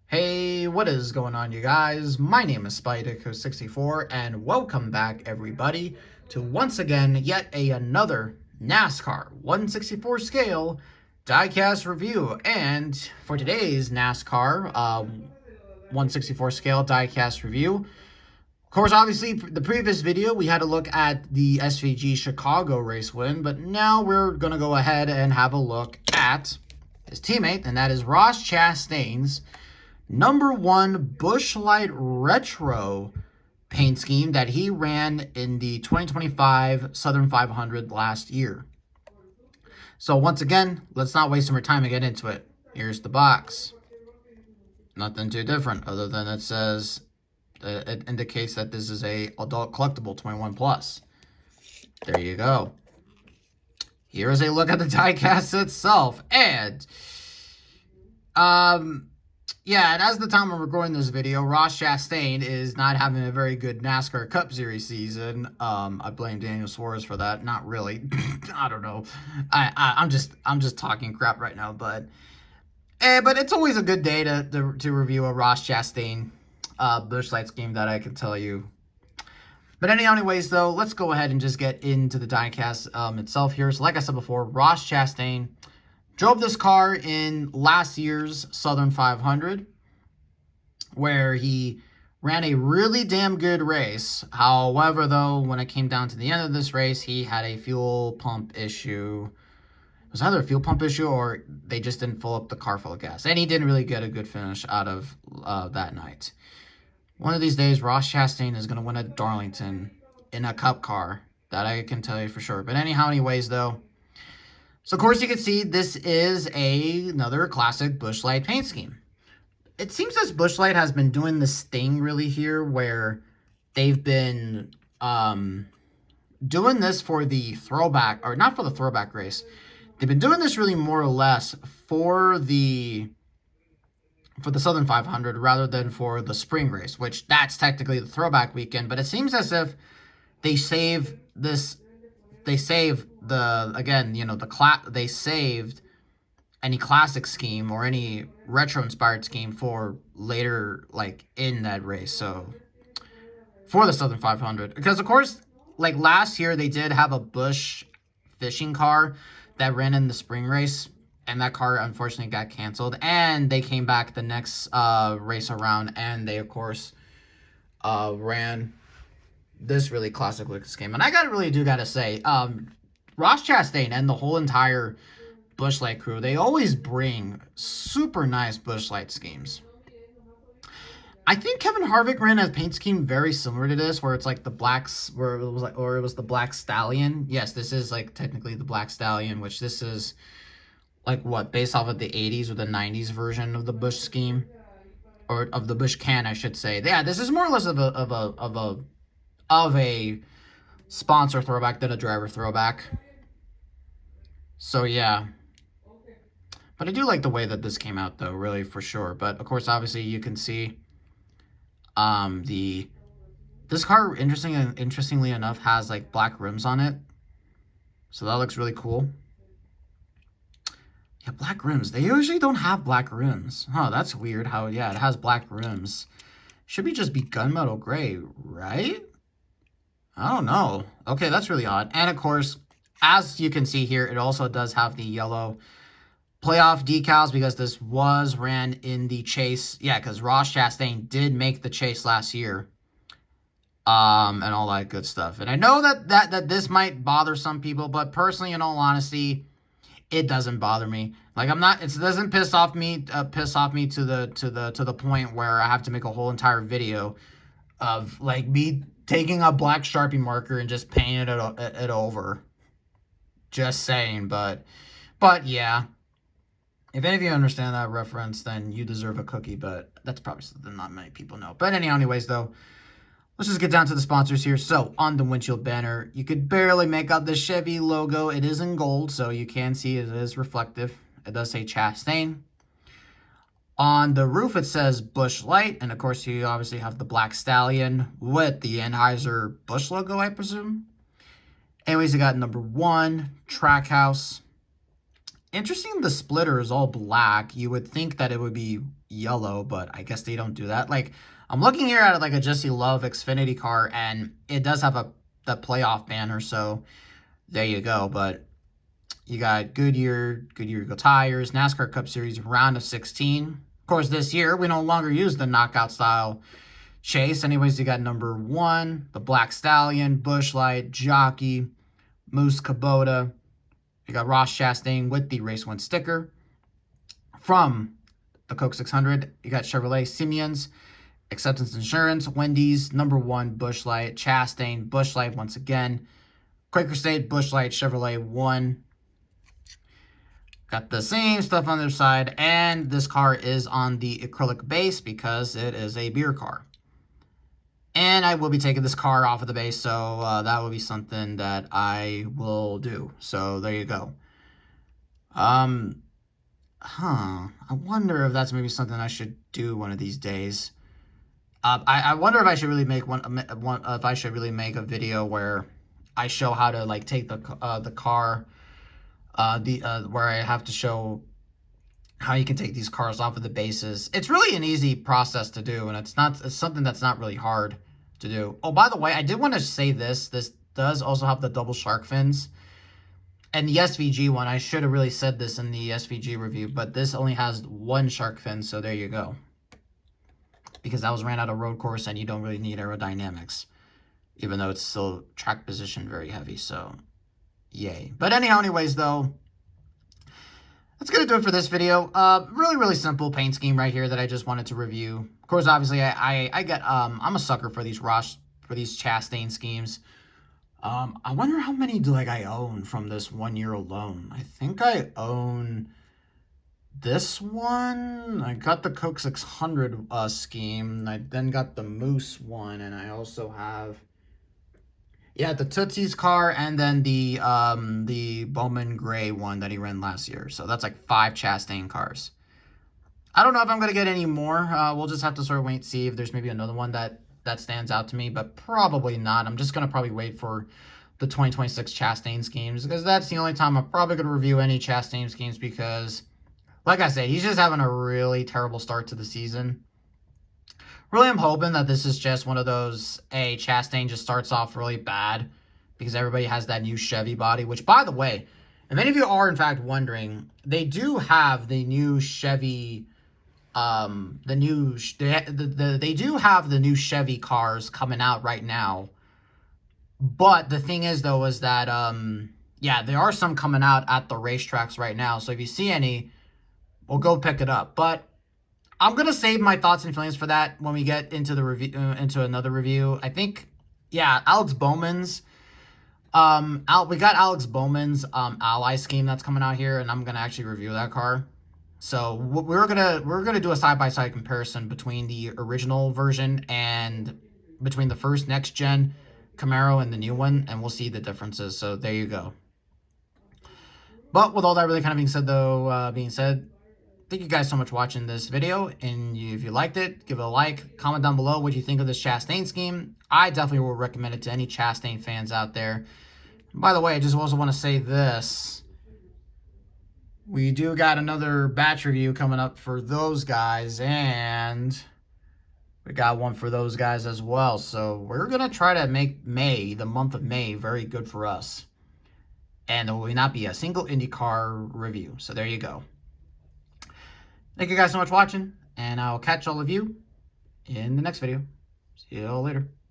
Hey, what is going on, you guys? My name is Spideyco64, and welcome back, everybody, to once again yet another NASCAR 164 scale diecast review. And for today's NASCAR 164 scale diecast review, of course, obviously, the previous video we had a look at the SVG Chicago race win, but now we're going to go ahead and have a look at his teammate, and that is Ross Chastain's #1 Busch Light Retro paint scheme that he ran in the 2025 Southern 500 last year. So once again, let's not waste more time and get into it. Here's the box. Nothing too different other than it says, it indicates that this is a adult collectible 21 plus. There you go. Here's a look at the diecast itself. And, yeah, and as the time I'm recording this video, Ross Chastain is not having a very good NASCAR Cup Series season. I blame Daniel Suarez for that. Not really. I don't know. I'm just talking crap right now, but it's always a good day to review a Ross Chastain Busch Light scheme, that I can tell you. But anyways, though, let's go ahead and just get into the diecast itself here. So like I said before, Ross Chastain drove this car in last year's Southern 500, where he ran a really damn good race. However, though, when it came down to the end of this race, he had a fuel pump issue. It was either a fuel pump issue or they just didn't fill up the car full of gas. And he didn't really get a good finish out of that night. One of these days, Ross Chastain is going to win at Darlington in a cup car. That I can tell you for sure. But anyways, though, so, of course, you can see this is another classic Busch Light paint scheme. It seems as Busch Light has been doing this thing really here where they've been doing this for the throwback, or not for the throwback race. They've been doing this really more or less for the Southern 500 rather than for the spring race, which that's technically the throwback weekend. But it seems as if they save this. They saved they saved any classic scheme or any retro inspired scheme for later, like in that race. So for the Southern 500, because of course, like last year they did have a Busch fishing car that ran in the spring race, and that car unfortunately got canceled, and they came back the next race around, and they of course ran this really classic looking scheme. And I gotta say, Ross Chastain and the whole entire Busch Light crew, they always bring super nice Busch Light schemes. I think Kevin Harvick ran a paint scheme very similar to this, where it's like the blacks, where it was the Black Stallion. Yes, this is like technically the Black Stallion, which this is like what, based off of the 80s or the 90s version of the Busch scheme, or of the Busch can, I should say. Yeah, this is more or less of a sponsor throwback than a driver throwback. So yeah, but I do like the way that this came out, though, really, for sure. But of course, obviously, you can see this car, interestingly enough, has like black rims on it, so that looks really cool. Yeah, black rims. They usually don't have black rims. Oh, that's weird. How, yeah, it has black rims. Should just be gunmetal gray, right? I don't know. Okay, that's really odd. And of course, as you can see here, it also does have the yellow playoff decals, because this was ran in the chase. Yeah, because Ross Chastain did make the chase last year. And all that good stuff. And I know that this might bother some people, but personally, in all honesty, it doesn't bother me. Like, it doesn't piss off me to the point where I have to make a whole entire video of like me taking a black Sharpie marker and just painting it over. Just saying, but yeah. If any of you understand that reference, then you deserve a cookie, but that's probably something not many people know. But anyways, though, let's just get down to the sponsors here. So, on the windshield banner, you could barely make out the Chevy logo. It is in gold, so you can see it is reflective. It does say Chastain. On the roof, it says Busch Light, and of course, you obviously have the Black Stallion with the Anheuser-Busch logo, I presume. Anyways, you got #1, Trackhouse, Interesting, the splitter is all black. You would think that it would be yellow, but I guess they don't do that. Like, I'm looking here at like a Jesse Love Xfinity car, and it does have the playoff banner, so there you go. But you got Goodyear Go tires, NASCAR Cup Series round of 16. Of course, this year we no longer use the knockout style chase. Anyways, you got number 1, the Black Stallion, Busch Light, Jockey, Moose Kubota. You got Ross Chastain with the Race 1 sticker. From the Coke 600, you got Chevrolet Simeons, Acceptance Insurance, Wendy's, number 1, Busch Light, Chastain, Busch Light once again, Quaker State, Busch Light, Chevrolet 1. Got the same stuff on their side, and this car is on the acrylic base because it is a beer car. And I will be taking this car off of the base, so that will be something that I will do. So there you go. I wonder if that's maybe something I should do one of these days. I wonder if I should really make if I should really make a video where I show how to like take the car, where I have to show how you can take these cars off of the bases. It's really an easy process to do, and it's something that's not really hard to do. Oh, by the way, I did want to say this does also have the double shark fins. And the SVG one, I should have really said this in the SVG review, but this only has 1 shark fin, so there you go. Because that was ran out of road course, and you don't really need aerodynamics, even though it's still track position very heavy, so yay. But anyways, though, that's going to do it for this video. Really simple paint scheme right here that I just wanted to review. Of course, obviously, I'm a sucker for these Chastain schemes. I wonder how many do I own from this 1 year alone. I think I own this one. I got the Coke 600 scheme. I then got the Moose one, and I also have the Tootsie's car, and then the Bowman Gray one that he ran last year. So that's like 5 Chastain cars. I don't know if I'm gonna get any more. We'll just have to sort of wait and see if there's maybe another one that stands out to me, but probably not. I'm just gonna probably wait for the 2026 Chastain schemes, because that's the only time I'm probably gonna review any Chastain schemes, because like I said, he's just having a really terrible start to the season. Really, I'm hoping that this is just one of those, Chastain just starts off really bad because everybody has that new Chevy body, which, by the way, if any of you are, in fact, wondering, they do have the new Chevy, they do have the new Chevy cars coming out right now. But the thing is, though, is that, there are some coming out at the racetracks right now. So if you see any, we'll go pick it up. But I'm going to save my thoughts and feelings for that when we get into the review, into another review. I think, Alex Bowman's, we got Alex Bowman's, Ally scheme that's coming out here, and I'm going to actually review that car. So we're going to do a side-by-side comparison between the original version and between the first next gen Camaro and the new one, and we'll see the differences. So there you go. But with all that really kind of being said, though, thank you guys so much for watching this video, and if you liked it, give it a like, comment down below what you think of this Chastain scheme. I definitely will recommend it to any Chastain fans out there. And by the way, I just also want to say this. We do got another batch review coming up for those guys, and we got one for those guys as well. So we're going to try to make May, the month of May, very good for us. And there will not be a single IndyCar review. So there you go. Thank you guys so much for watching, and I'll catch all of you in the next video. See you all later.